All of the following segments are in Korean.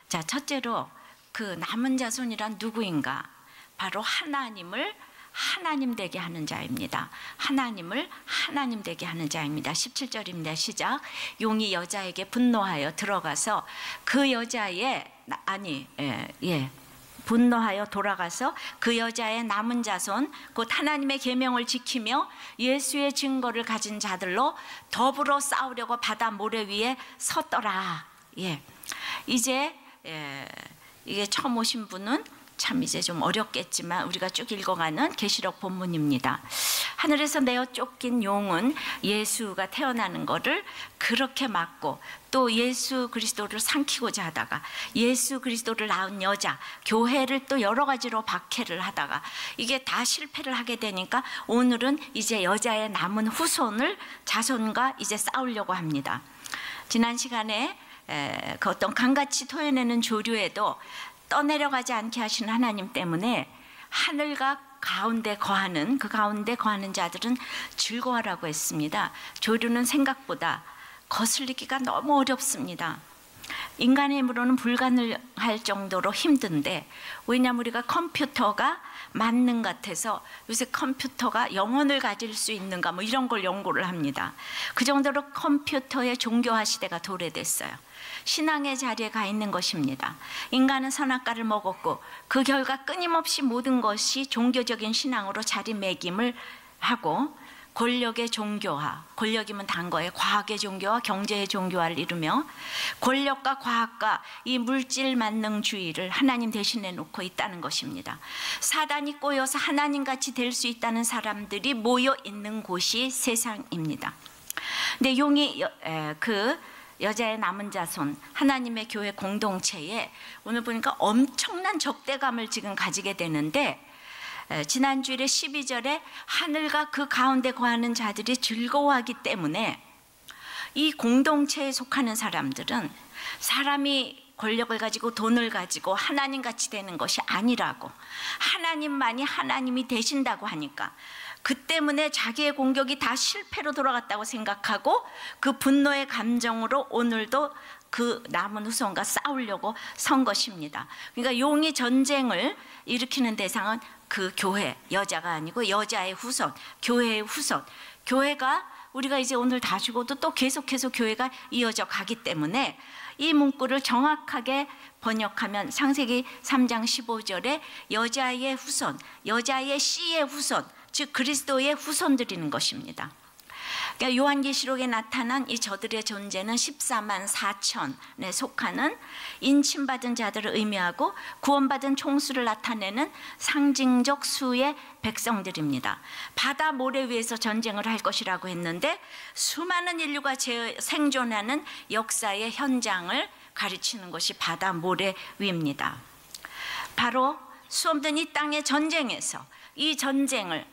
자, 첫째로 그 남은 자손이란 누구인가? 바로 하나님을 하나님 되게 하는 자입니다. 하나님을 하나님 되게 하는 자입니다. 17절입니다. 시작. 용이 여자에게 분노하여 들어가서 그 여자의 분노하여 돌아가서 그 여자의 남은 자손 곧 하나님의 계명을 지키며 예수의 증거를 가진 자들로 더불어 싸우려고 바다 모래 위에 섰더라. 이제 이게 처음 오신 분은 참 이제 좀 어렵겠지만 우리가 쭉 읽어가는 계시록 본문입니다. 하늘에서 내어 쫓긴 용은 예수가 태어나는 것을 그렇게 막고 또 예수 그리스도를 삼키고자 하다가 예수 그리스도를 낳은 여자 교회를 또 여러 가지로 박해를 하다가 이게 다 실패를 하게 되니까 오늘은 이제 여자의 남은 후손을 자손과 이제 싸우려고 합니다. 지난 시간에 그 어떤 강같이 토해내는 조류에도 떠내려가지 않게 하시는 하나님 때문에 하늘과 가운데 거하는 그 가운데 거하는 자들은 즐거워하라고 했습니다. 조류는 생각보다 거슬리기가 너무 어렵습니다. 인간의 힘으로는 불가능할 정도로 힘든데 왜냐하면 우리가 컴퓨터가 만능 같아서 요새 컴퓨터가 영혼을 가질 수 있는가 뭐 이런 걸 연구를 합니다. 그 정도로 컴퓨터의 종교화 시대가 도래됐어요. 신앙의 자리에 가 있는 것입니다. 인간은 선악과를 먹었고 그 결과 끊임없이 모든 것이 종교적인 신앙으로 자리매김을 하고 권력의 종교화, 권력이면 단 거예요. 과학의 종교화, 경제의 종교화를 이루며 권력과 과학과 이 물질 만능주의를 하나님 대신에 놓고 있다는 것입니다. 사단이 꼬여서 하나님같이 될 수 있다는 사람들이 모여 있는 곳이 세상입니다. 근데 용이 그 여자의 남은 자손 하나님의 교회 공동체에 오늘 보니까 엄청난 적대감을 지금 가지게 되는데 지난주일에 12절에 하늘과 그 가운데 거하는 자들이 즐거워하기 때문에 이 공동체에 속하는 사람들은 사람이 권력을 가지고 돈을 가지고 하나님같이 되는 것이 아니라고 하나님만이 하나님이 되신다고 하니까 그 때문에 자기의 공격이 다 실패로 돌아갔다고 생각하고 그 분노의 감정으로 오늘도 그 남은 후손과 싸우려고 선 것입니다. 그러니까 용이 전쟁을 일으키는 대상은 그 교회, 여자가 아니고 여자의 후손, 교회의 후손. 교회가 우리가 이제 오늘 다 죽어도 또 계속해서 교회가 이어져 가기 때문에 이 문구를 정확하게 번역하면 창세기 3장 15절에 여자의 후손, 여자의 씨의 후손, 즉 그리스도의 후손들이는 것입니다. 그러니까 요한계시록에 나타난 이 저들의 존재는 14만 4천에 속하는 인침받은 자들을 의미하고 구원받은 총수를 나타내는 상징적 수의 백성들입니다. 바다 모래 위에서 전쟁을 할 것이라고 했는데 수많은 인류가 생존하는 역사의 현장을 가르치는 것이 바다 모래 위입니다. 바로 수없는 이 땅의 전쟁에서 이 전쟁을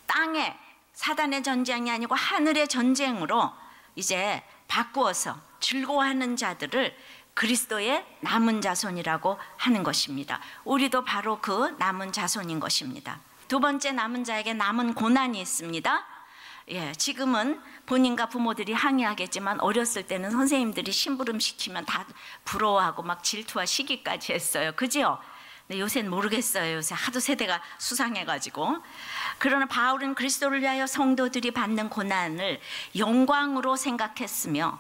땅에 사단의 전쟁이 아니고 하늘의 전쟁으로 이제 바꾸어서 즐거워하는 자들을 그리스도의 남은 자손이라고 하는 것입니다. 우리도 바로 그 남은 자손인 것입니다. 두 번째 남은 자에게 남은 고난이 있습니다. 지금은 본인과 부모들이 항의하겠지만 어렸을 때는 선생님들이 심부름 시키면 다 부러워하고 막 질투와 시기까지 했어요. 그죠? 요새는 모르겠어요. 요새 하도 세대가 수상해가지고. 그러나 바울은 그리스도를 위하여 성도들이 받는 고난을 영광으로 생각했으며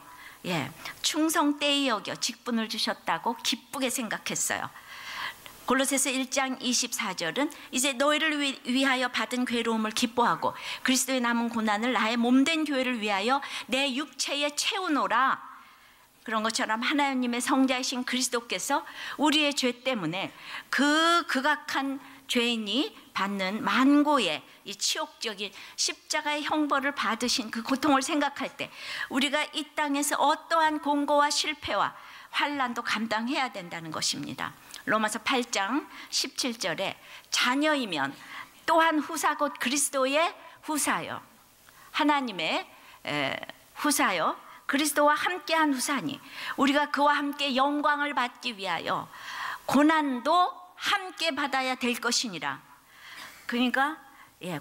충성 때에 여겨 직분을 주셨다고 기쁘게 생각했어요. 골로새서 1장 24절은 이제 너희를 위하여 받은 괴로움을 기뻐하고 그리스도의 남은 고난을 나의 몸된 교회를 위하여 내 육체에 채우노라. 그런 것처럼 하나님의 성자이신 그리스도께서 우리의 죄 때문에 그 극악한 죄인이 받는 만고의 이 치욕적인 십자가의 형벌을 받으신 그 고통을 생각할 때 우리가 이 땅에서 어떠한 공고와 실패와 환난도 감당해야 된다는 것입니다. 로마서 8장 17절에 자녀이면 또한 후사 곧 그리스도의 후사요 하나님의 후사요 그리스도와 함께한 후사니 우리가 그와 함께 영광을 받기 위하여 고난도 함께 받아야 될 것이니라. 그러니까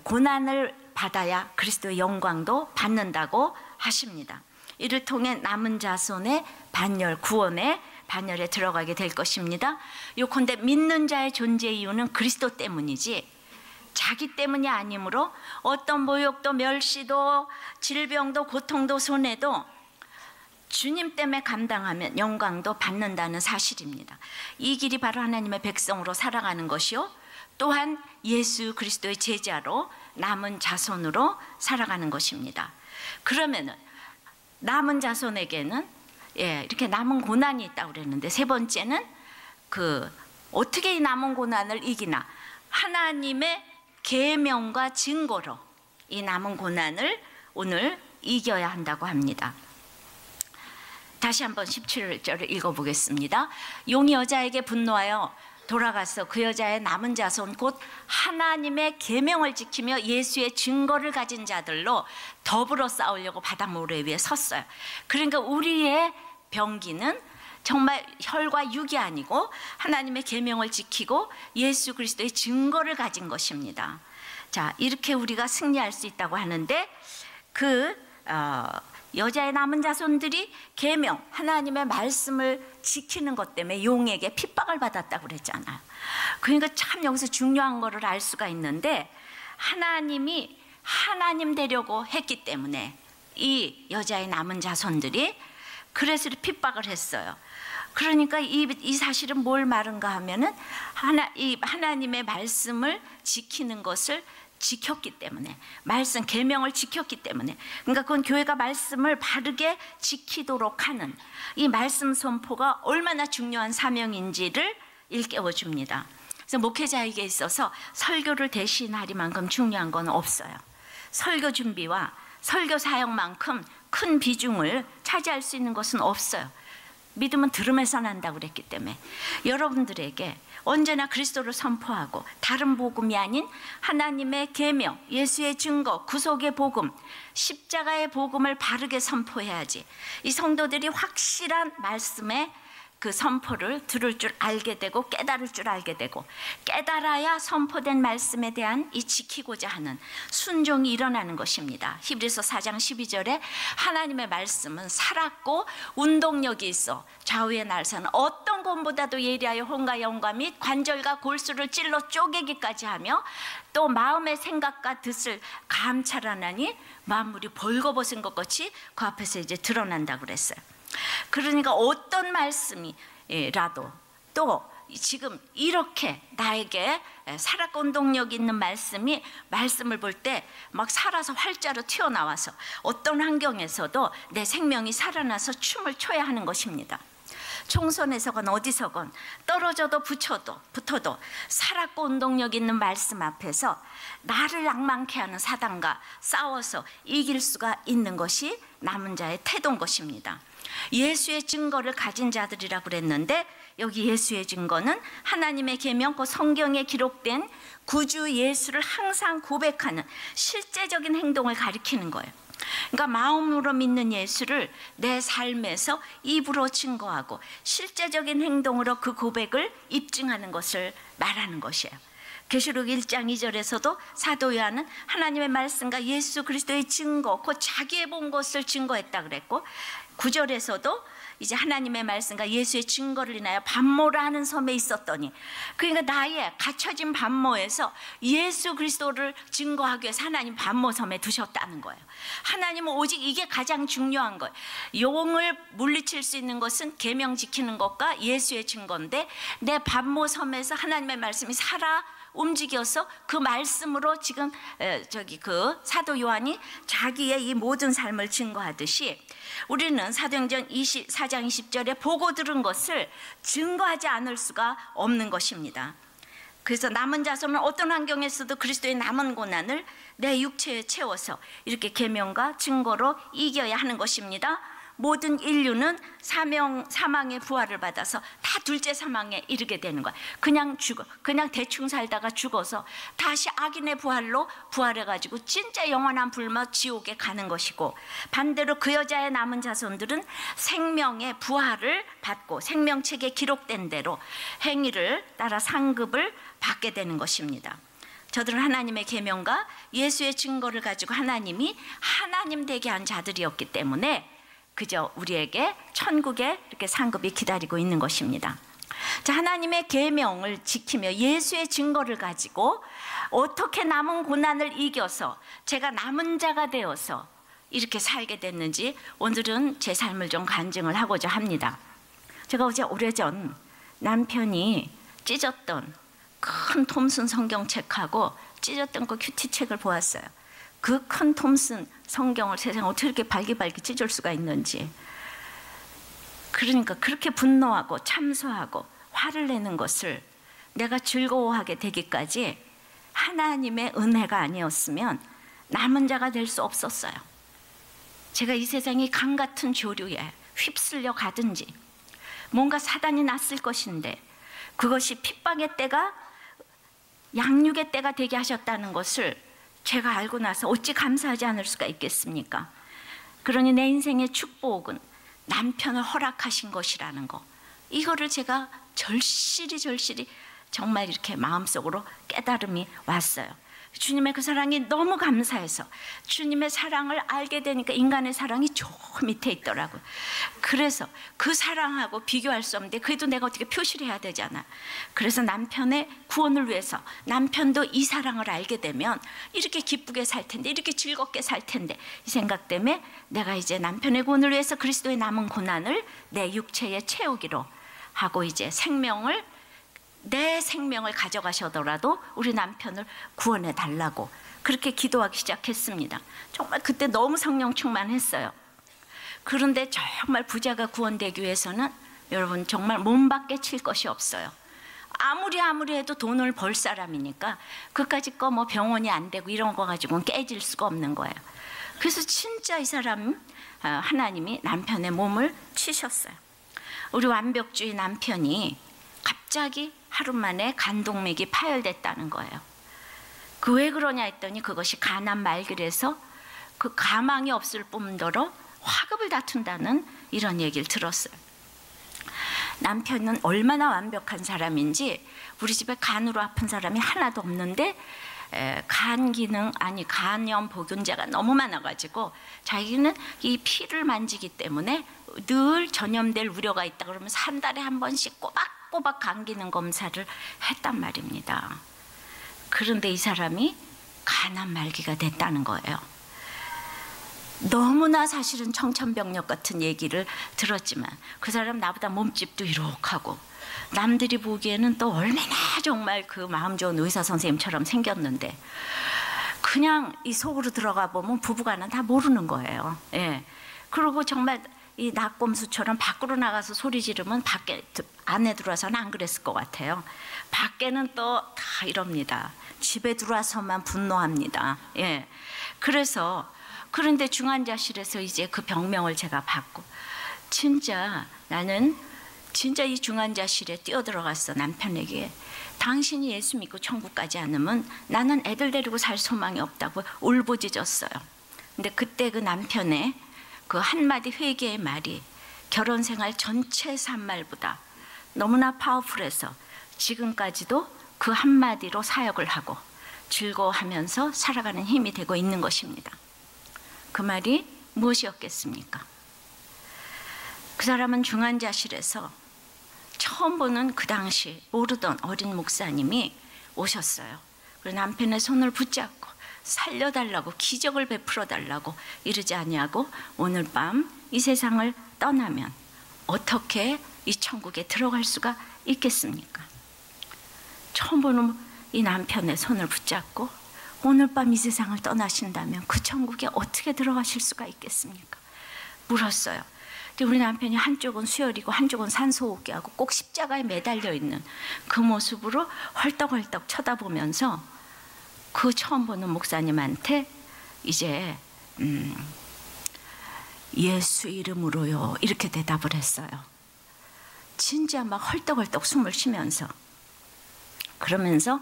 고난을 받아야 그리스도의 영광도 받는다고 하십니다. 이를 통해 남은 자손의 반열 구원의 반열에 들어가게 될 것입니다. 요컨대 믿는 자의 존재 이유는 그리스도 때문이지 자기 때문이 아니므로 어떤 모욕도 멸시도 질병도 고통도 손해도 주님 때문에 감당하면 영광도 받는다는 사실입니다. 이 길이 바로 하나님의 백성으로 살아가는 것이요, 또한 예수 그리스도의 제자로 남은 자손으로 살아가는 것입니다. 그러면은 남은 자손에게는 이렇게 남은 고난이 있다고 그랬는데, 세 번째는 어떻게 이 남은 고난을 이기나, 하나님의 계명과 증거로 이 남은 고난을 오늘 이겨야 한다고 합니다. 다시 한번 17절을 읽어보겠습니다. 용이 여자에게 분노하여 돌아가서 그 여자의 남은 자손 곧 하나님의 계명을 지키며 예수의 증거를 가진 자들로 더불어 싸우려고 바다 모래 위에 섰어요. 그러니까 우리의 병기는 정말 혈과 육이 아니고 하나님의 계명을 지키고 예수 그리스도의 증거를 가진 것입니다. 자, 이렇게 우리가 승리할 수 있다고 하는데, 여자의 남은 자손들이 계명, 하나님의 말씀을 지키는 것 때문에 용에게 핍박을 받았다고 그랬잖아요. 그러니까 참 여기서 중요한 거를 알 수가 있는데, 하나님이 하나님 되려고 했기 때문에 이 여자의 남은 자손들이 그래서 핍박을 했어요. 그러니까 이 사실은 뭘 말인가 하면은 하나님의 말씀을 지키는 것을 지켰기 때문에, 말씀 계명을 지켰기 때문에, 그러니까 그건 교회가 말씀을 바르게 지키도록 하는 이 말씀 선포가 얼마나 중요한 사명인지를 일깨워 줍니다. 그래서 목회자에게 있어서 설교를 대신하리만큼 중요한 건 없어요. 설교 준비와 설교 사역만큼 큰 비중을 차지할 수 있는 것은 없어요. 믿음은 들음에서 난다고 그랬기 때문에 여러분들에게 언제나 그리스도를 선포하고 다른 복음이 아닌 하나님의 계명, 예수의 증거, 구속의 복음, 십자가의 복음을 바르게 선포해야지 이 성도들이 확실한 말씀의 그 선포를 들을 줄 알게 되고 깨달을 줄 알게 되고, 깨달아야 선포된 말씀에 대한 이 지키고자 하는 순종이 일어나는 것입니다. 히브리서 4장 12절에 하나님의 말씀은 살았고 운동력이 있어 좌우의 날선 어떤 곰보다도 예리하여 혼과 영과 및 관절과 골수를 찔러 쪼개기까지 하며 또 마음의 생각과 뜻을 감찰하나니 만물이 벌거벗은 것 같이 그 앞에서 이제 드러난다고 그랬어요. 그러니까 어떤 말씀이라도 또 지금 이렇게 나에게 살아있고 운동력 있는 말씀을 볼 때 막 살아서 활자로 튀어나와서 어떤 환경에서도 내 생명이 살아나서 춤을 춰야 하는 것입니다. 총선에서건 어디서건 떨어져도 붙어도 살았고 운동력 있는 말씀 앞에서 나를 낭망케 하는 사단과 싸워서 이길 수가 있는 것이 남은 자의 태도인 것입니다. 예수의 증거를 가진 자들이라고 그랬는데, 여기 예수의 증거는 하나님의 계명, 그 성경에 기록된 구주 예수를 항상 고백하는 실제적인 행동을 가리키는 거예요. 그러니까 마음으로 믿는 예수를 내 삶에서 입으로 증거하고 실제적인 행동으로 그 고백을 입증하는 것을 말하는 것이에요. 계시록 1장 2절에서도 사도 요한은 하나님의 말씀과 예수 그리스도의 증거, 그 자기의 본 것을 증거했다 그랬고, 9절에서도 이제 하나님의 말씀과 예수의 증거를 인하여 반모라 하는 섬에 있었더니, 그러니까 나의 갇혀진 반모에서 예수 그리스도를 증거하기 위해서 하나님 반모 섬에 두셨다는 거예요. 하나님은 오직 이게 가장 중요한 거예요. 용을 물리칠 수 있는 것은 계명 지키는 것과 예수의 증거인데, 내 반모 섬에서 하나님의 말씀이 살아 움직여서 그 말씀으로 지금 사도 요한이 자기의 이 모든 삶을 증거하듯이, 우리는 사도행전 4장 20절에 보고 들은 것을 증거하지 않을 수가 없는 것입니다. 그래서 남은 자손은 어떤 환경에서도 그리스도의 남은 고난을 내 육체에 채워서 이렇게 계명과 증거로 이겨야 하는 것입니다. 모든 인류는 사망의 부활을 받아서 다 둘째 사망에 이르게 되는 거야. 그냥 대충 살다가 죽어서 다시 악인의 부활로 부활해가지고 진짜 영원한 불모 지옥에 가는 것이고, 반대로 그 여자의 남은 자손들은 생명의 부활을 받고 생명책에 기록된 대로 행위를 따라 상급을 받게 되는 것입니다. 저들은 하나님의 계명과 예수의 증거를 가지고 하나님이 하나님 되게 한 자들이었기 때문에 그저 우리에게 천국에 이렇게 상급이 기다리고 있는 것입니다. 자, 하나님의 계명을 지키며 예수의 증거를 가지고 어떻게 남은 고난을 이겨서 제가 남은 자가 되어서 이렇게 살게 됐는지 오늘은 제 삶을 좀 간증을 하고자 합니다. 제가 어제 오래전 남편이 찢었던 큰 톰슨 성경책하고 찢었던 그 큐티책을 보았어요. 그 큰 톰슨 성경을 세상에 어떻게 이렇게 발기발기 찢을 수가 있는지. 그러니까 그렇게 분노하고 참소하고 화를 내는 것을 내가 즐거워하게 되기까지 하나님의 은혜가 아니었으면 남은 자가 될 수 없었어요. 제가 이 세상이 강 같은 조류에 휩쓸려 가든지 뭔가 사단이 났을 것인데 그것이 핍박의 때가 양육의 때가 되게 하셨다는 것을 제가 알고 나서 어찌 감사하지 않을 수가 있겠습니까? 그러니 내 인생의 축복은 남편을 허락하신 것이라는 거, 이거를 제가 절실히 정말 이렇게 마음속으로 깨달음이 왔어요. 주님의 그 사랑이 너무 감사해서 주님의 사랑을 알게 되니까 인간의 사랑이 저 밑에 있더라고요. 그래서 그 사랑하고 비교할 수 없는데 그래도 내가 어떻게 표시를 해야 되잖아. 그래서 남편의 구원을 위해서 남편도 이 사랑을 알게 되면 이렇게 기쁘게 살 텐데, 이렇게 즐겁게 살 텐데, 이 생각 때문에 내가 이제 남편의 구원을 위해서 그리스도의 남은 고난을 내 육체에 채우기로 하고 이제 내 생명을 가져가셔더라도 우리 남편을 구원해 달라고 그렇게 기도하기 시작했습니다. 정말 그때 너무 성령 충만했어요. 그런데 정말 부자가 구원되기 위해서는 여러분 정말 몸밖에 칠 것이 없어요. 아무리 해도 돈을 벌 사람이니까 그까짓 거 뭐 병원이 안 되고 이런 거 가지고는 깨질 수가 없는 거예요. 그래서 진짜 이 사람 하나님이 남편의 몸을 치셨어요. 우리 완벽주의 남편이 갑자기 하루 만에 간동맥이 파열됐다는 거예요. 그 왜 그러냐 했더니 그것이 간암 말기라서 그 가망이 없을 뿐더러 화급을 다툰다는 이런 얘기를 들었어요. 남편은 얼마나 완벽한 사람인지 우리 집에 간으로 아픈 사람이 하나도 없는데 간염 보균자가 너무 많아가지고 자기는 이 피를 만지기 때문에 늘 전염될 우려가 있다 그러면서 한 달에 한 번씩 꼬박꼬박 간 기능 검사를 했단 말입니다. 그런데 이 사람이 간암 말기가 됐다는 거예요. 너무나 사실은 청천벽력 같은 얘기를 들었지만 그 사람 나보다 몸집도 이렇하고 남들이 보기에는 또 얼마나 정말 그 마음 좋은 의사 선생님처럼 생겼는데 그냥 이 속으로 들어가 보면 부부간은 다 모르는 거예요. 예. 그리고 정말 이 낙곰수처럼 밖으로 나가서 소리 지르면 안에 들어와서는 안 그랬을 것 같아요. 밖에는 또 다 이럽니다. 집에 들어와서만 분노합니다. 예. 그런데 중환자실에서 이제 그 병명을 제가 받고 나는 진짜 이 중환자실에 뛰어들어갔어. 남편에게 당신이 예수 믿고 천국 가지 않으면 나는 애들 데리고 살 소망이 없다고 울부짖었어요. 근데 그때 그 남편의 그 한마디 회개의 말이 결혼 생활 전체 산말보다 너무나 파워풀해서 지금까지도 그 한마디로 사역을 하고 즐거워하면서 살아가는 힘이 되고 있는 것입니다. 그 말이 무엇이었겠습니까? 그 사람은 중환자실에서 처음 보는 그 당시 모르던 어린 목사님이 오셨어요. 그리고 남편의 손을 붙잡고 살려달라고, 기적을 베풀어 달라고 이러지 아니하고 오늘 밤 이 세상을 떠나면 어떻게 이 천국에 들어갈 수가 있겠습니까? 처음 보는 이 남편의 손을 붙잡고 오늘 밤 이 세상을 떠나신다면 그 천국에 어떻게 들어가실 수가 있겠습니까? 물었어요. 우리 남편이 한쪽은 수혈이고 한쪽은 산소호흡기하고 꼭 십자가에 매달려 있는 그 모습으로 헐떡헐떡 쳐다보면서 그 처음 보는 목사님한테 이제 예수 이름으로요 이렇게 대답을 했어요. 진짜 막 헐떡헐떡 숨을 쉬면서 그러면서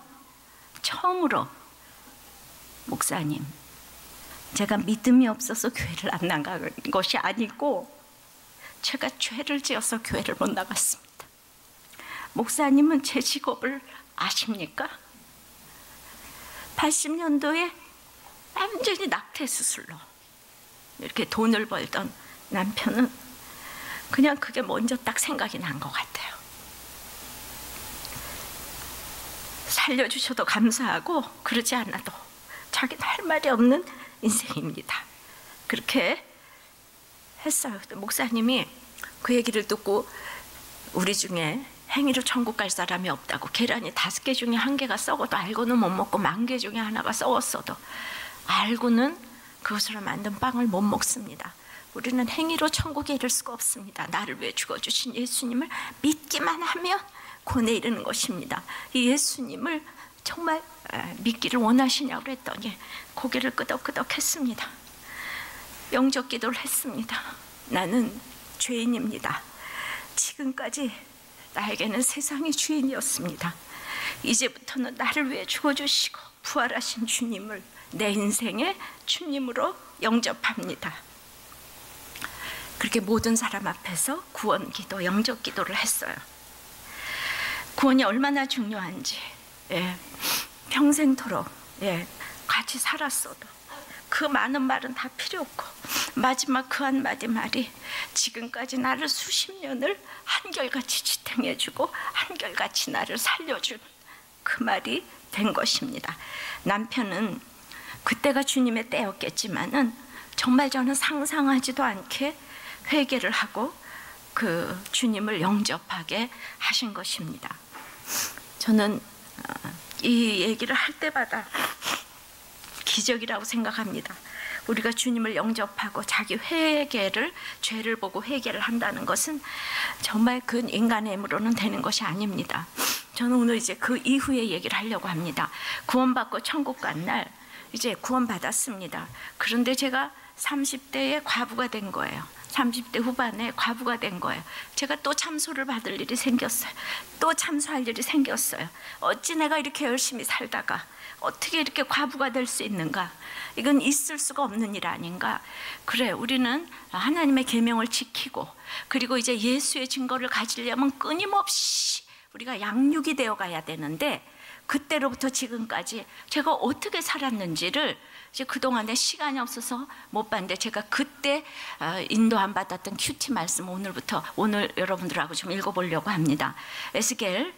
처음으로 목사님, 제가 믿음이 없어서 교회를 안 나간 것이 아니고 제가 죄를 지어서 교회를 못 나갔습니다. 목사님은 제 직업을 아십니까? 80년도에 완전히 낙태 수술로 이렇게 돈을 벌던 남편은 그냥 그게 먼저 딱 생각이 난 것 같아요. 살려주셔도 감사하고 그러지 않아도 자기는 할 말이 없는 인생입니다. 그렇게 했어요. 목사님이 그 얘기를 듣고 우리 중에 행위로 천국 갈 사람이 없다고, 계란이 5개 중에 1개가 썩어도 알고는 못 먹고 10,000개 중에 하나가 썩었어도 알고는 그것으로 만든 빵을 못 먹습니다. 우리는 행위로 천국에 이를 수가 없습니다. 나를 위해 죽어주신 예수님을 믿기만 하면 구원에 이르는 것입니다. 이 예수님을 정말 믿기를 원하시냐고 그랬더니 고개를 끄덕끄덕 했습니다. 영접 기도를 했습니다. 나는 죄인입니다. 지금까지 나에게는 세상의 주인이었습니다. 이제부터는 나를 위해 죽어주시고 부활하신 주님을 내 인생의 주님으로 영접합니다. 그렇게 모든 사람 앞에서 구원 기도, 영접 기도를 했어요. 구원이 얼마나 중요한지, 평생토록 같이 살았어도 그 많은 말은 다 필요 없고 마지막 그 한마디 말이 지금까지 나를 수십 년을 한결같이 지탱해주고 한결같이 나를 살려준 그 말이 된 것입니다. 남편은 그때가 주님의 때였겠지만은 정말 저는 상상하지도 않게 회개를 하고 그 주님을 영접하게 하신 것입니다. 저는 이 얘기를 할 때마다 기적이라고 생각합니다. 우리가 주님을 영접하고 자기 회개를, 죄를 보고 회개를 한다는 것은 정말 그 인간의 힘으로는 되는 것이 아닙니다. 저는 오늘 이제 그 이후의 얘기를 하려고 합니다. 구원받고 천국 간 날 이제 구원받았습니다. 그런데 제가 30대에 과부가 된 거예요. 30대 후반에 과부가 된 거예요. 제가 또 참소를 받을 일이 생겼어요. 또 참소할 일이 생겼어요. 어찌 내가 이렇게 열심히 살다가 어떻게 이렇게 과부가 될 수 있는가? 이건 있을 수가 없는 일 아닌가? 그래, 우리는 하나님의 계명을 지키고 그리고 이제 예수의 증거를 가지려면 끊임없이 우리가 양육이 되어 가야 되는데, 그때로부터 지금까지 제가 어떻게 살았는지를 이제 그동안에 시간이 없어서 못 봤는데, 제가 그때 인도함 받았던 큐티 말씀 오늘 여러분들하고 좀 읽어보려고 합니다. 에스겔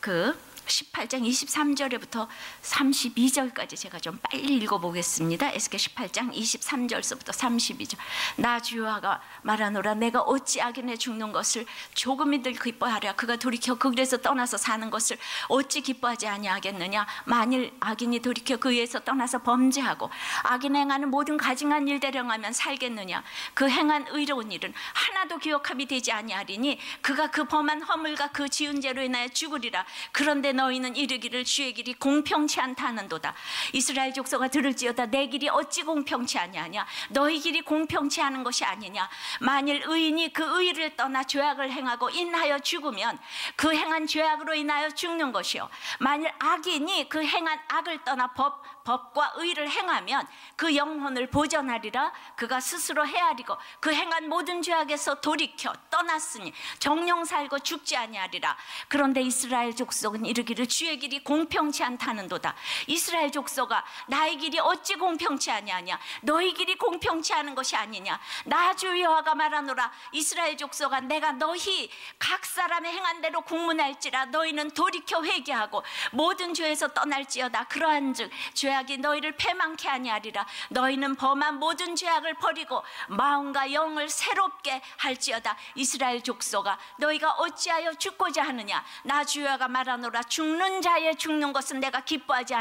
그 18장 23절에부터 32절까지 제가 좀 빨리 읽어보겠습니다. 에스겔 18장 23절서부터 32절. 나 주여가 말하노라, 내가 어찌 악인에 죽는 것을 조금이들 기뻐하랴. 그가 돌이켜 그 길에서 떠나서 사는 것을 어찌 기뻐하지 아니하겠느냐. 만일 악인이 돌이켜 그 위에서 떠나서 범죄하고 악인 행하는 모든 가증한 일대로 행하면 살겠느냐. 그 행한 의로운 일은 하나도 기억함이 되지 아니하리니 그가 그 범한 허물과 그 지은 죄로 인하여 죽으리라. 그런데 너희는 이르기를 주의 길이 공평치 않다 하는도다. 이스라엘 족속아 들을지어다. 내 길이 어찌 공평치 아니하냐. 너희 길이 공평치 않은 것이 아니냐. 만일 의인이 그 의를 떠나 죄악을 행하고 인하여 죽으면 그 행한 죄악으로 인하여 죽는 것이요, 만일 악인이 그 행한 악을 떠나 법과 의를 행하면 그 영혼을 보전하리라. 그가 스스로 헤아리고 그 행한 모든 죄악에서 돌이켜 떠났으니 정령 살고 죽지 아니하리라. 그런데 이스라엘 족속은 이르기를 주의 길이 공평치 않다는도다. 이스라엘 족속아, 나의 길이 어찌 공평치 아니하냐. 너희 길이 공평치 않은 것이 아니냐. 나 주 여호와가 말하노라. 이스라엘 족속아, 내가 너희 각 사람의 행한 대로 국문할지라. 너희는 돌이켜 회개하고 모든 죄에서 떠날지어다. 그러한즉 죄악이 너희를 패망케 아니하리라. 너희는 범한 모든 죄악을 버리고 마음과 영을 새롭게 할지어다. 이스라엘 족속아, 너희가 어찌하여 죽고자 하느냐. 나 주 여호와가 말하노라. 죽는 자의 죽는 것은 내가 기뻐하지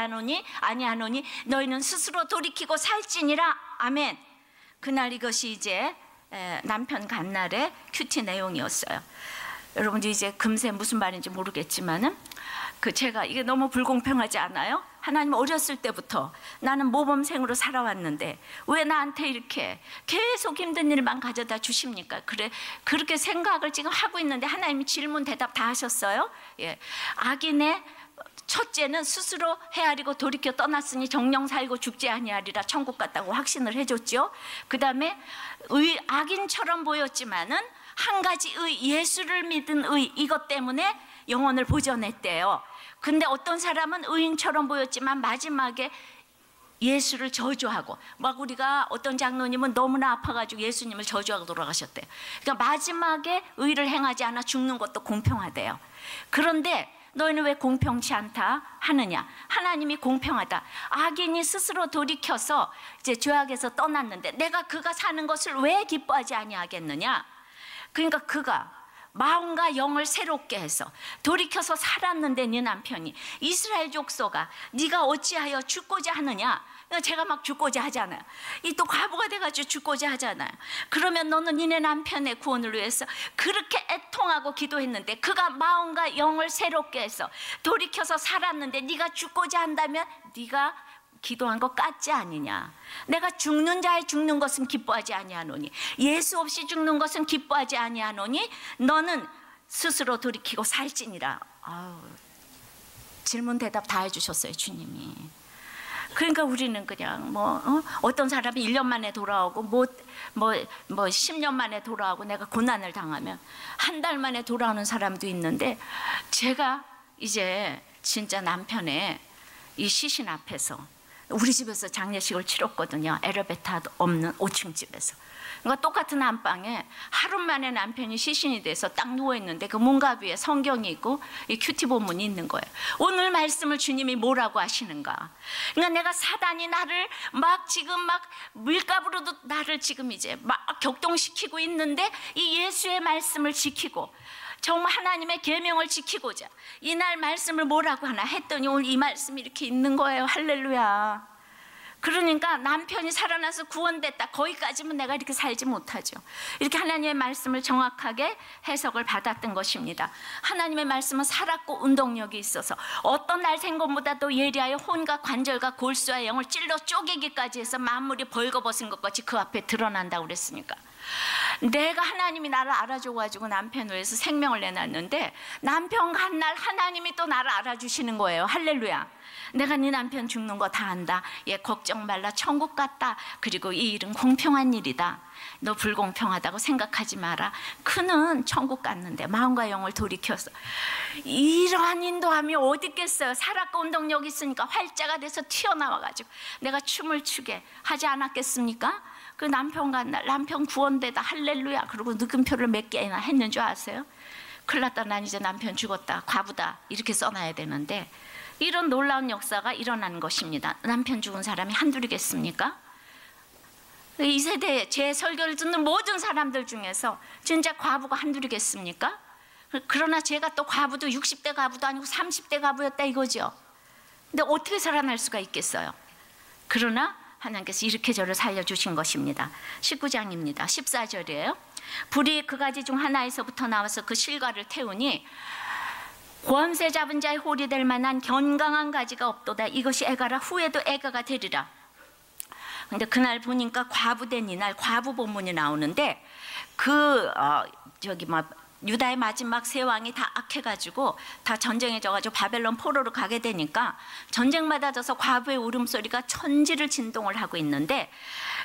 아니하노니 너희는 스스로 돌이키고 살지니라. 아멘. 그날 이것이 이제 남편 간 날의 큐티 내용이었어요. 여러분들 이제 금세 무슨 말인지 모르겠지만은 제가 이게 너무 불공평하지 않아요? 하나님 어렸을 때부터 나는 모범생으로 살아왔는데 왜 나한테 이렇게 계속 힘든 일만 가져다 주십니까? 그렇게 생각을 지금 하고 있는데 하나님이 질문 대답 다 하셨어요. 악인의 첫째는 스스로 헤아리고 돌이켜 떠났으니 정령 살고 죽지 아니하리라. 천국 갔다고 확신을 해줬죠. 그 다음에 악인처럼 보였지만은 한 가지 예수를 믿은 이것 때문에 영혼을 보존했대요. 근데 어떤 사람은 의인처럼 보였지만 마지막에 예수를 저주하고, 막 우리가 어떤 장로님은 너무나 아파가지고 예수님을 저주하고 돌아가셨대요. 그러니까 마지막에 의를 행하지 않아 죽는 것도 공평하대요. 그런데 너희는 왜 공평치 않다 하느냐? 하나님이 공평하다. 악인이 스스로 돌이켜서 이제 죄악에서 떠났는데 내가 그가 사는 것을 왜 기뻐하지 아니하겠느냐? 그러니까 그가 마음과 영을 새롭게 해서 돌이켜서 살았는데 네 남편이, 이스라엘 족속아 네가 어찌하여 죽고자 하느냐? 제가 막 죽고자 하잖아요. 이 또 과부가 돼가지고 죽고자 하잖아요. 그러면 너는 니네 남편의 구원을 위해서 그렇게 애통하고 기도했는데 그가 마음과 영을 새롭게 해서 돌이켜서 살았는데 네가 죽고자 한다면 네가 기도한 것 같지 아니냐? 내가 죽는 자의 죽는 것은 기뻐하지 아니하노니, 예수 없이 죽는 것은 기뻐하지 아니하노니 너는 스스로 돌이키고 살지니라. 질문 대답 다 해주셨어요, 주님이. 그러니까 우리는 그냥 어떤 사람이 1년 만에 돌아오고 뭐 10년 만에 돌아오고 내가 고난을 당하면 한 달 만에 돌아오는 사람도 있는데, 제가 이제 진짜 남편의 이 시신 앞에서 우리 집에서 장례식을 치렀거든요. 엘리베이터 없는 5층 집에서. 그러니까 똑같은 안방에 하루 만에 남편이 시신이 돼서 딱 누워있는데 그 문갑 위에 성경이 있고 이 큐티 본문이 있는 거예요. 오늘 말씀을 주님이 뭐라고 하시는가? 그러니까 내가 사단이 나를 지금 밀가부로도 나를 지금 이제 격동시키고 있는데 이 예수의 말씀을 지키고 정말 하나님의 계명을 지키고자 이날 말씀을 뭐라고 하나 했더니 오늘 이 말씀이 이렇게 있는 거예요. 할렐루야. 그러니까 남편이 살아나서 구원됐다, 거기까지는 내가 이렇게 살지 못하죠. 이렇게 하나님의 말씀을 정확하게 해석을 받았던 것입니다. 하나님의 말씀은 살았고 운동력이 있어서 어떤 날 생것보다도 예리하여 혼과 관절과 골수와 영을 찔러 쪼개기까지 해서 만물이 벌거벗은 것 같이 그 앞에 드러난다고 그랬으니까, 내가 하나님이 나를 알아줘가지고 남편을 위해서 생명을 내놨는데 남편과 한 날 하나님이 또 나를 알아주시는 거예요. 할렐루야. 내가 네 남편 죽는 거 다 안다. 얘 걱정 말라. 천국 갔다. 그리고 이 일은 공평한 일이다. 너 불공평하다고 생각하지 마라. 그는 천국 갔는데 마음과 영을 돌이켜서. 이러한 인도함이 어디 있겠어요. 살았고 운동력이 있으니까 활자가 돼서 튀어나와가지고 내가 춤을 추게 하지 않았겠습니까? 그 남편 간 날 남편 구원되다 할렐루야 그러고 느낌표를 몇 개나 했는 줄 아세요? 큰일 났다, 난 이제 남편 죽었다, 과부다 이렇게 써놔야 되는데 이런 놀라운 역사가 일어난 것입니다. 남편 죽은 사람이 한둘이겠습니까? 이 세대에 제 설교를 듣는 모든 사람들 중에서 진짜 과부가 한둘이겠습니까? 그러나 제가 또 과부도 60대 과부도 아니고 30대 과부였다 이거죠. 근데 어떻게 살아날 수가 있겠어요? 그러나 하나님께서 이렇게 저를 살려주신 것입니다. 19장입니다. 14절이에요. 불이 그 가지 중 하나에서부터 나와서 그 실과를 태우니 권세 잡은 자의 홀이 될 만한 견강한 가지가 없도다. 이것이 애가라. 후에도 애가가 되리라. 근데 그날 보니까 과부된 이날 과부 본문이 나오는데 유다의 마지막 세 왕이 다 악해가지고 다 전쟁에 져가지고 바벨론 포로로 가게 되니까 전쟁마다 져서 과부의 울음소리가 천지를 진동을 하고 있는데,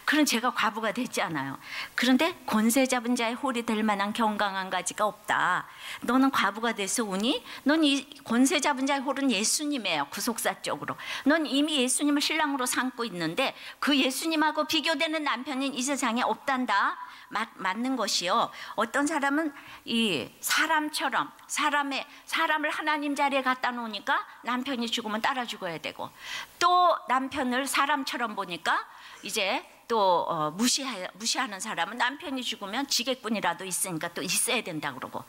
그런 제가 과부가 되지 않아요. 그런데 권세 잡은 자의 홀이 될 만한 견강한 가지가 없다. 너는 과부가 돼서 우니? 넌 이 권세 잡은 자의 홀은 예수님이에요. 구속사 쪽으로. 넌 이미 예수님을 신랑으로 삼고 있는데 그 예수님하고 비교되는 남편은 이 세상에 없단다. 맞는 것이요. 어떤 사람은 이 사람처럼 사람을 하나님 자리에 갖다 놓으니까 남편이 죽으면 따라 죽어야 되고, 또 남편을 사람처럼 보니까 이제 또 무시하는 사람은 남편이 죽으면 지게꾼이라도 있으니까 또 있어야 된다 그러고,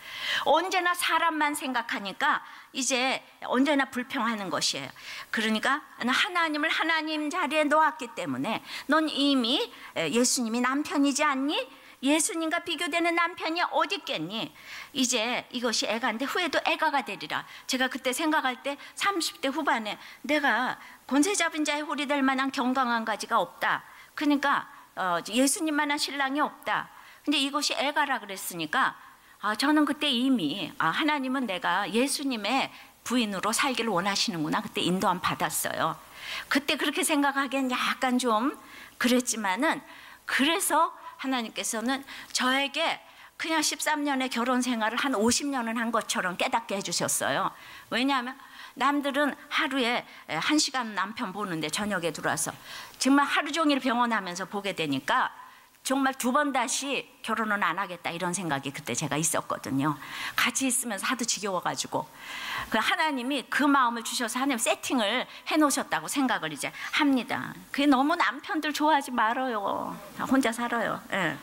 언제나 사람만 생각하니까 이제 언제나 불평하는 것이에요. 그러니까 하나님을 하나님 자리에 놓았기 때문에 넌 이미 예수님이 남편이지 않니? 예수님과 비교되는 남편이 어디 있겠니? 이제 이것이 애가인데 후에도 애가가 되리라. 제가 그때 생각할 때 30대 후반에 내가 권세 잡은 자의 홀이 될 만한 견강한 가지가 없다. 그러니까 예수님만한 신랑이 없다. 근데 이것이 애가라 그랬으니까 저는 그때 이미 하나님은 내가 예수님의 부인으로 살기를 원하시는구나. 그때 인도함 받았어요. 그때 그렇게 생각하기엔 약간 좀 그랬지만은, 그래서 하나님께서는 저에게 그냥 13년의 결혼 생활을 한 50년은 한 것처럼 깨닫게 해주셨어요. 왜냐하면 남들은 하루에 1시간 남편 보는데 저녁에 들어와서 정말 하루 종일 병원하면서 보게 되니까 정말 2번 다시 결혼은 안 하겠다 이런 생각이 그때 제가 있었거든요. 같이 있으면서 하도 지겨워가지고 그 하나님이 그 마음을 주셔서 하나님 세팅을 해놓으셨다고 생각을 이제 합니다. 그게 너무 남편들 좋아하지 말아요. 혼자 살아요. 예.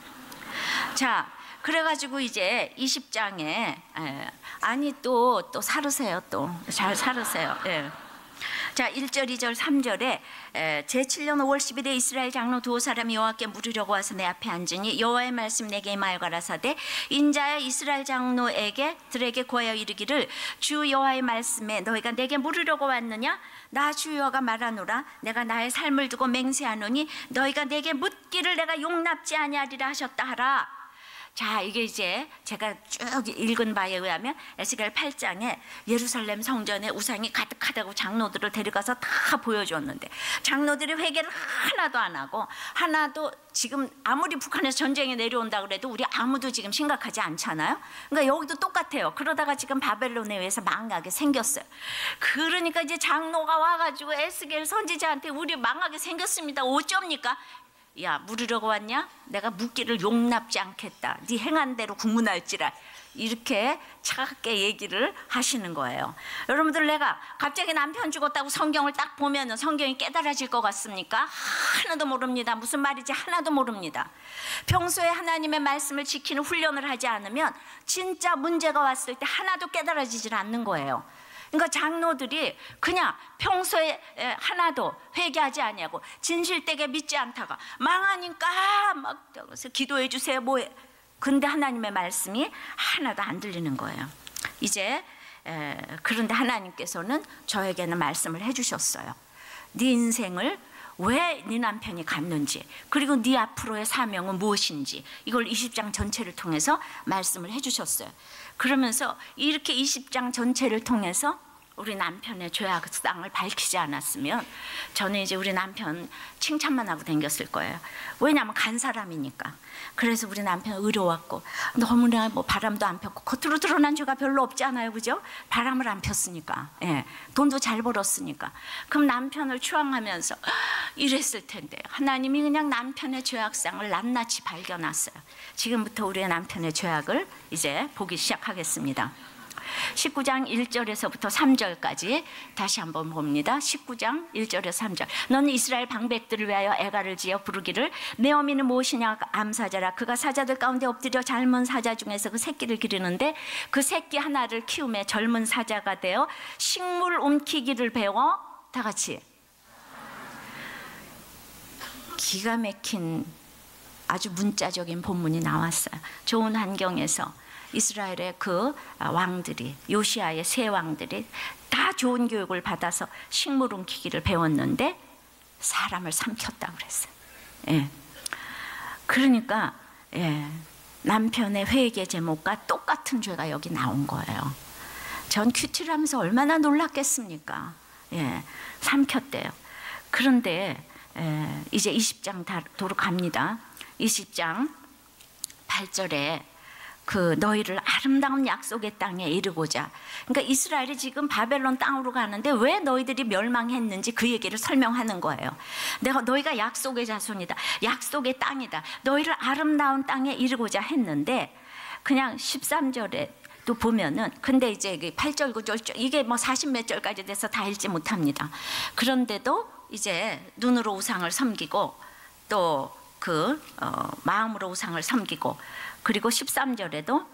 자, 그래가지고 이제 20장에 아니 또 살으세요. 또 잘 살으세요. 예. 자, 1절, 2절, 3절에 제7년 5월 10일에 이스라엘 장로 2사람이 여호와께 물으려고 와서 내 앞에 앉으니 여호와의 말씀 내게 임하여 가라사대 인자야 이스라엘 장로에게 들에게 고하여 이르기를 주 여호와의 말씀에 너희가 내게 물으려고 왔느냐? 나 주 여호와가 말하노라 내가 나의 삶을 두고 맹세하노니 너희가 내게 묻기를 내가 용납지 아니하리라 하셨다 하라. 자, 이게 이제 제가 쭉 읽은 바에 의하면 에스겔 8장에 예루살렘 성전에 우상이 가득하다고 장로들을 데려가서 다 보여줬는데 장로들이 회개를 하나도 안 하고 하나도 지금 아무리 북한에서 전쟁이 내려온다 그래도 우리 아무도 지금 심각하지 않잖아요. 그러니까 여기도 똑같아요. 그러다가 지금 바벨론에 의해서 망하게 생겼어요. 그러니까 이제 장로가 와가지고 에스겔 선지자한테 우리 망하게 생겼습니다. 어쩝니까? 야, 물으려고 왔냐? 내가 묻기를 용납지 않겠다. 네 행한 대로 국문할지라. 이렇게 차갑게 얘기를 하시는 거예요. 여러분들, 내가 갑자기 남편 죽었다고 성경을 딱 보면 성경이 깨달아질 것 같습니까? 하나도 모릅니다. 무슨 말인지 하나도 모릅니다. 평소에 하나님의 말씀을 지키는 훈련을 하지 않으면 진짜 문제가 왔을 때 하나도 깨달아지질 않는 거예요. 그러니까 장로들이 그냥 평소에 하나도 회개하지 아니하고 진실되게 믿지 않다가 망하니까 막 기도해 주세요 뭐해. 근데 하나님의 말씀이 하나도 안 들리는 거예요. 이제 그런데 하나님께서는 저에게는 말씀을 해주셨어요. 네 인생을 왜 네 남편이 갔는지 그리고 네 앞으로의 사명은 무엇인지 이걸 20장 전체를 통해서 말씀을 해주셨어요. 그러면서 이렇게 20장 전체를 통해서 우리 남편의 죄악상을 밝히지 않았으면 저는 이제 우리 남편 칭찬만 하고 다녔을 거예요. 왜냐하면 간 사람이니까. 그래서 우리 남편 의로웠고 너무나 뭐 바람도 안 폈고 겉으로 드러난 죄가 별로 없잖아요, 그죠? 바람을 안 폈으니까, 예, 돈도 잘 벌었으니까. 그럼 남편을 추앙하면서 이랬을 텐데 하나님이 그냥 남편의 죄악상을 낱낱이 발견했어요. 지금부터 우리의 남편의 죄악을 이제 보기 시작하겠습니다. 19장 1절에서부터 3절까지 다시 한번 봅니다. 19장 1절에서 3절. 너는 이스라엘 방백들을 위하여 애가를 지어 부르기를 내 어미는 무엇이냐 암사자라. 그가 사자들 가운데 엎드려 젊은 사자 중에서 그 새끼를 기르는데 그 새끼 하나를 키우매 젊은 사자가 되어 식물 움키기를 배워. 다 같이 기가 막힌 아주 문자적인 본문이 나왔어요. 좋은 환경에서 이스라엘의 그 왕들이 요시아의 세 왕들이 다 좋은 교육을 받아서 식물 움키기를 배웠는데 사람을 삼켰다고 그랬어요. 예. 그러니까 남편의 회개 제목과 똑같은 죄가 여기 나온 거예요. 전 큐티를 하면서 얼마나 놀랐겠습니까? 삼켰대요. 그런데 이제 20장 도로 갑니다. 20장 8절에 그 너희를 아름다운 약속의 땅에 이르고자. 그러니까 이스라엘이 지금 바벨론 땅으로 가는데 왜 너희들이 멸망했는지 그 얘기를 설명하는 거예요. 너희가 약속의 자손이다. 약속의 땅이다. 너희를 아름다운 땅에 이르고자 했는데 그냥 13절에 또 보면은 근데 이제 8절 9절 이게 뭐 40몇 절까지 돼서 다 읽지 못합니다. 그런데도 이제 눈으로 우상을 섬기고 또 마음으로 우상을 섬기고 그리고 13절에도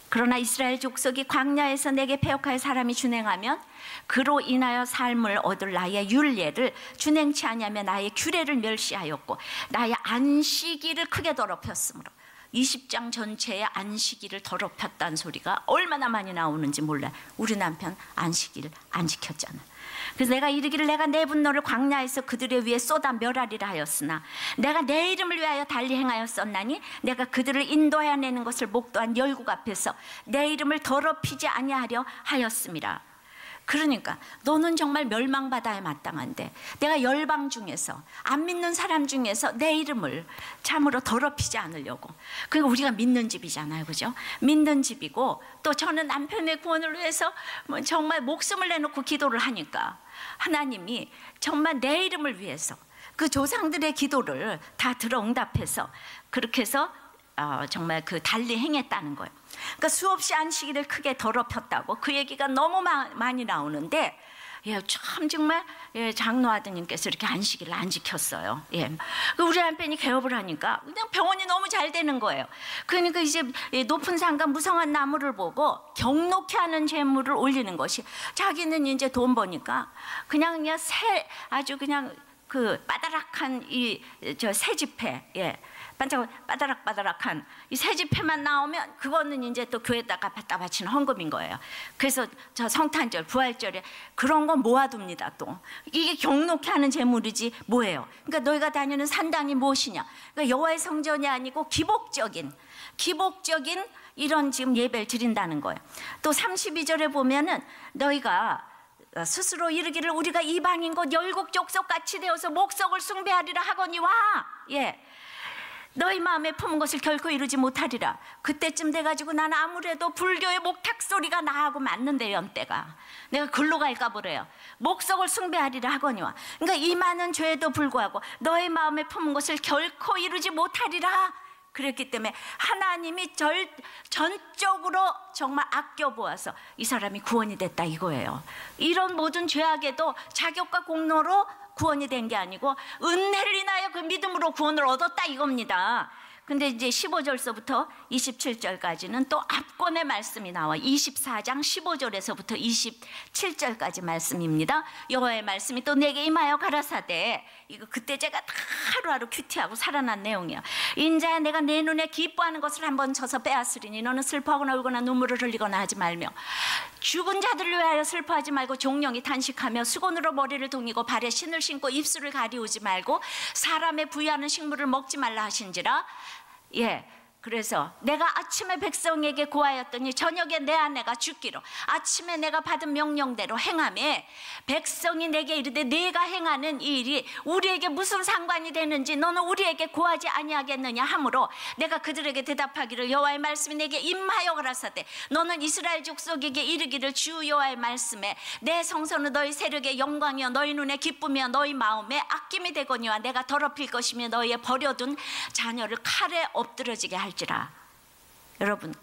그러나 이스라엘 족속이 광야에서 내게 패역하여 사람이 준행하면 그로 인하여 삶을 얻을 나의 율례를 준행치 아니하며 나의 규례를 멸시하였고 나의 안식일을 크게 더럽혔으므로 20장 전체에 안식일을 더럽혔다는 소리가 얼마나 많이 나오는지 몰라요. 우리 남편 안식일 안 지켰잖아. 그래서 내가 이르기를 내가 내 분노를 광야에서 그들의 위에 쏟아 멸하리라 하였으나 내가 내 이름을 위하여 달리 행하였었나니 내가 그들을 인도하여 내는 것을 목도한 열국 앞에서 내 이름을 더럽히지 아니하려 하였음이라. 그러니까 너는 정말 멸망받아야 마땅한데 내가 열방 중에서 안 믿는 사람 중에서 내 이름을 참으로 더럽히지 않으려고. 그러니까 우리가 믿는 집이잖아요, 그죠? 믿는 집이고 또 저는 남편의 구원을 위해서 뭐 정말 목숨을 내놓고 기도를 하니까 하나님이 정말 내 이름을 위해서 그 조상들의 기도를 다 들어 응답해서 그렇게 해서 정말 그 달리 행했다는 거예요. 그러니까 수없이 안식일을 크게 더럽혔다고 그 얘기가 너무 많이 나오는데, 예, 참 정말 장로 아드님께서 이렇게 안식일을 안 지켰어요. 예, 우리 남편이 개업을 하니까 그냥 병원이 너무 잘 되는 거예요. 그러니까 이제 높은 산과 무성한 나무를 보고 경록히 하는 제물을 올리는 것이, 자기는 이제 돈 버니까 그냥 아주 그냥 그 바다락한 저 새집회, 예, 반짝 바다락바다락한 이 새집회만 나오면 그거는 이제 또 교회에다가 갖다 바치는 헌금인 거예요. 그래서 저 성탄절, 부활절에 그런 건 모아둡니다. 또 이게 경록히 하는 제물이지 뭐예요? 그러니까 너희가 다니는 산당이 무엇이냐? 그러니까 여호와의 성전이 아니고 기복적인 이런 지금 예배를 드린다는 거예요. 또 32절에 보면은 너희가 스스로 이르기를 우리가 이방인 곧 열국 족속 같이 되어서 목석을 숭배하리라 하거니와, 예, 너희 마음에 품은 것을 결코 이루지 못하리라. 그때쯤 돼가지고 나는 아무래도 불교의 목탁 소리가 나하고 맞는데, 연때가 내가 글로 갈까 보래요. 목석을 숭배하리라 하거니와, 그러니까 이 많은 죄에도 불구하고 너희 마음에 품은 것을 결코 이루지 못하리라. 그랬기 때문에 하나님이 전적으로 정말 아껴보아서 이 사람이 구원이 됐다 이거예요. 이런 모든 죄악에도 자격과 공로로 구원이 된 게 아니고 은혜를 인하여 그 믿음으로 구원을 얻었다 이겁니다. 근데 이제 15절서부터 27절까지는 또 압권의 말씀이 나와 24장 15절에서부터 27절까지 말씀입니다. 여호와의 말씀이 또 내게 임하여 가라사대, 이거 그때 제가 다 하루하루 큐티하고 살아난 내용이야. 인자야 내가 내 눈에 기뻐하는 것을 한번 쳐서 빼앗으리니 너는 슬퍼하거나 울거나 눈물을 흘리거나 하지 말며 죽은 자들을 위하여 슬퍼하지 말고 종령이 탄식하며 수건으로 머리를 동이고 발에 신을 신고 입술을 가리우지 말고 사람의 부유하는 식물을 먹지 말라 하신지라. 예, 그래서 내가 아침에 백성에게 고하였더니 저녁에 내 아내가 죽기로 아침에 내가 받은 명령대로 행하매 백성이 내게 이르되 내가 행하는 이 일이 우리에게 무슨 상관이 되는지 너는 우리에게 고하지 아니하겠느냐 하므로 내가 그들에게 대답하기를 여호와의 말씀이 내게 임하여 가라사대 너는 이스라엘 족속에게 이르기를 주 여호와의 말씀에 내 성소는 너희 세력의 영광이여 너희 눈에 기쁨이여 너희 마음에 아낌이 되거니와 내가 더럽힐 것이며 너희의 버려둔 자녀를 칼에 엎드러지게 할 여러분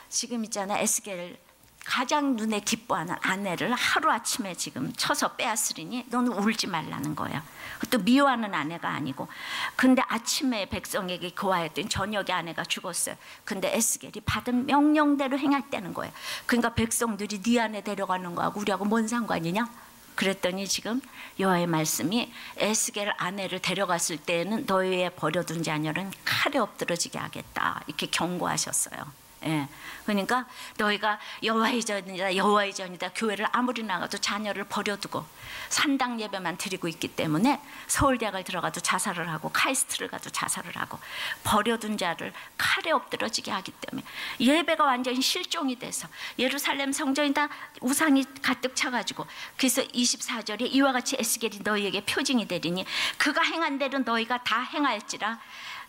지금 있잖아, 에스겔 가장 눈에 기뻐하는 아내를 하루아침에 지금 쳐서 빼앗으리니 너는 울지 말라는 거야. 또 미워하는 아내가 아니고, 근데 아침에 백성에게 고하였더니 저녁에 아내가 죽었어요. 근데 에스겔이 받은 명령대로 행했다는 거예요. 그러니까 백성들이 네 아내 데려가는 거하고 우리하고 뭔 상관이냐? 그랬더니 지금 여호와의 말씀이 에스겔 아내를 데려갔을 때에는 너희의 버려둔 자녀는 칼에 엎드러지게 하겠다 이렇게 경고하셨어요. 예, 그러니까 너희가 여호와의 전이다 교회를 아무리 나가도 자녀를 버려두고 산당 예배만 드리고 있기 때문에 서울대학을 들어가도 자살을 하고 카이스트를 가도 자살을 하고 버려둔 자를 칼에 엎드러지게 하기 때문에 예배가 완전히 실종이 돼서 예루살렘 성전이 다 우상이 가득 차가지고, 그래서 24절에 이와 같이 에스겔이 너희에게 표징이 되리니 그가 행한 대로 너희가 다 행할지라.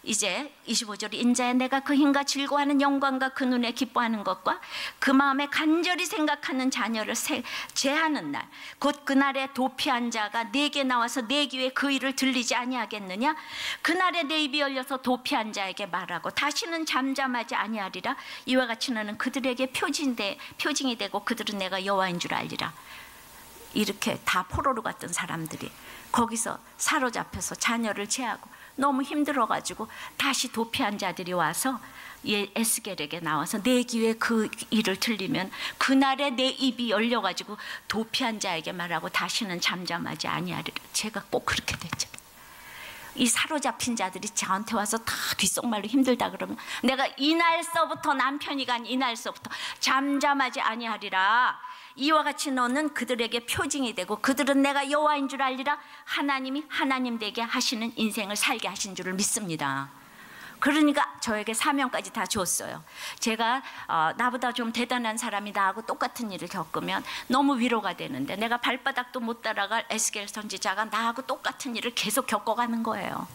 이제 25절 인자야 내가 그 힘과 즐거워하는 영광과 그 눈에 기뻐하는 것과 그 마음에 간절히 생각하는 자녀를 제하는 날 곧 그날에 도피한 자가 내게 나와서 내 귀에 그 일을 들리지 아니하겠느냐. 그날에 내 입이 열려서 도피한 자에게 말하고 다시는 잠잠하지 아니하리라. 이와 같이 너는 그들에게 표징이 되고 그들은 내가 여호와인 줄 알리라. 이렇게 다 포로로 갔던 사람들이 거기서 사로잡혀서 자녀를 제하고 너무 힘들어가지고 다시 도피한 자들이 와서 에스겔에게 나와서 내 귀에 그 일을 들리면 그날에 내 입이 열려가지고 도피한 자에게 말하고 다시는 잠잠하지 아니하리라. 제가 꼭 그렇게 됐죠. 이 사로잡힌 자들이 저한테 와서 다 귓속말로 힘들다 그러면 내가 이날서부터 남편이 간 이날서부터 잠잠하지 아니하리라. 이와 같이 너는 그들에게 표징이 되고 그들은 내가 여호와인 줄 알리라. 하나님이 하나님 되게 하시는 인생을 살게 하신 줄을 믿습니다. 그러니까 저에게 사명까지 다 줬어요. 제가 나보다 좀 대단한 사람이 나하고 똑같은 일을 겪으면 너무 위로가 되는데, 내가 발바닥도 못 따라갈 에스겔 선지자가 나하고 똑같은 일을 계속 겪어가는 거예요.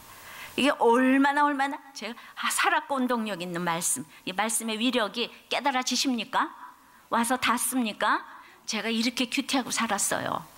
이게 얼마나 제가 살았고 운동력 있는 말씀, 이 말씀의 위력이 깨달아지십니까? 와서 닿습니까? 제가 이렇게 큐티하고 살았어요.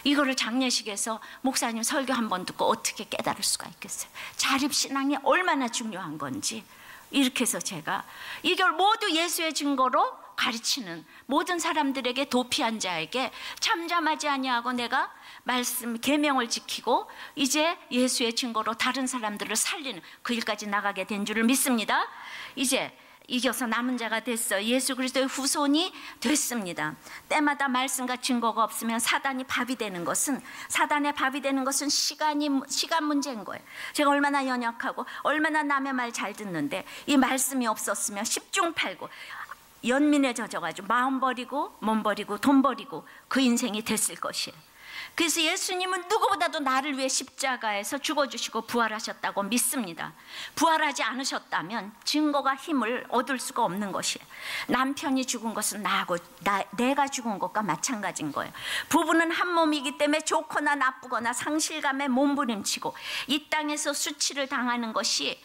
이거를 장례식에서 목사님 설교 한 번 듣고 어떻게 깨달을 수가 있겠어요? 자립신앙이 얼마나 중요한 건지. 이렇게 해서 제가 이걸 모두 예수의 증거로 가르치는, 모든 사람들에게 도피한 자에게 잠잠하지 아니하고 내가 말씀 계명을 지키고 이제 예수의 증거로 다른 사람들을 살리는 그 일까지 나가게 된 줄을 믿습니다. 이제 이겨서 남은 자가 됐어요. 예수 그리스도의 후손이 됐습니다. 때마다 말씀과 증거가 없으면 사단의 밥이 되는 것은 시간 문제인 거예요. 제가 얼마나 연약하고 얼마나 남의 말 잘 듣는데 이 말씀이 없었으면 10중 8구 연민에 젖어가지고 마음 버리고 몸 버리고 돈 버리고 그 인생이 됐을 것이에요. 그래서 예수님은 누구보다도 나를 위해 십자가에서 죽어주시고 부활하셨다고 믿습니다. 부활하지 않으셨다면 증거가 힘을 얻을 수가 없는 것이에요. 남편이 죽은 것은 내가 죽은 것과 마찬가지인 거예요. 부부는 한 몸이기 때문에 좋거나 나쁘거나 상실감에 몸부림치고 이 땅에서 수치를 당하는 것이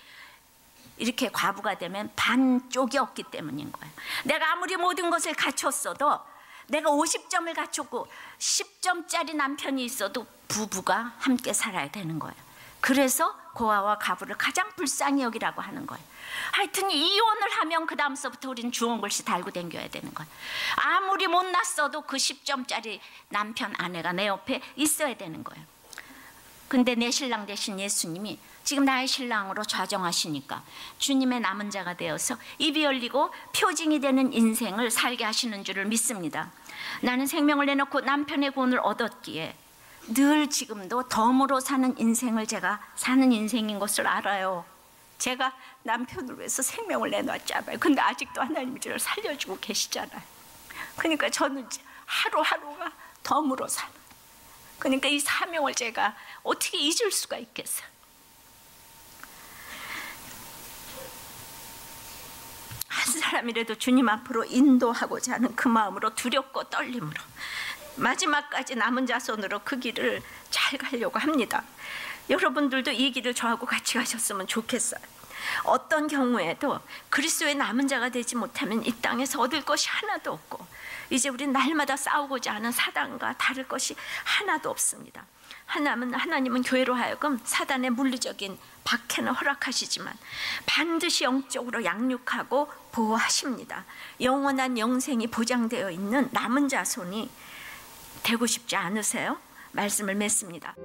이렇게 과부가 되면 반쪽이 없기 때문인 거예요. 내가 아무리 모든 것을 갖췄어도, 내가 50점을 갖췄고 10점짜리 남편이 있어도 부부가 함께 살아야 되는 거예요. 그래서 고아와 가부를 가장 불쌍히 여기라고 하는 거예요. 하여튼 이혼을 하면 그 다음서부터 우리는 주홍 글씨 달고 댕겨야 되는 거예요. 아무리 못났어도 그 10점짜리 남편 아내가 내 옆에 있어야 되는 거예요. 근데 내 신랑 되신 예수님이 지금 나의 신랑으로 좌정하시니까 주님의 남은 자가 되어서 입이 열리고 표징이 되는 인생을 살게 하시는 줄을 믿습니다. 나는 생명을 내놓고 남편의 구원을 얻었기에 늘 지금도 덤으로 사는 인생을 제가 사는 인생인 것을 알아요. 제가 남편을 위해서 생명을 내놨잖아요. 근데 아직도 하나님이 저를 살려주고 계시잖아요. 그러니까 저는 하루하루가 덤으로 사는, 그러니까 이 사명을 제가 어떻게 잊을 수가 있겠어요. 한 사람이라도 주님 앞으로 인도하고자 하는 그 마음으로, 두렵고 떨림으로 마지막까지 남은 자손으로 그 길을 잘 가려고 합니다. 여러분들도 이 길을 저하고 같이 가셨으면 좋겠어요. 어떤 경우에도 그리스도의 남은 자가 되지 못하면 이 땅에서 얻을 것이 하나도 없고, 이제 우린 날마다 싸우고자 하는 사단과 다를 것이 하나도 없습니다. 하나님은 교회로 하여금 사단의 물리적인 박해는 허락하시지만 반드시 영적으로 양육하고 보호하십니다. 영원한 영생이 보장되어 있는 남은 자손이 되고 싶지 않으세요? 말씀을 맺습니다.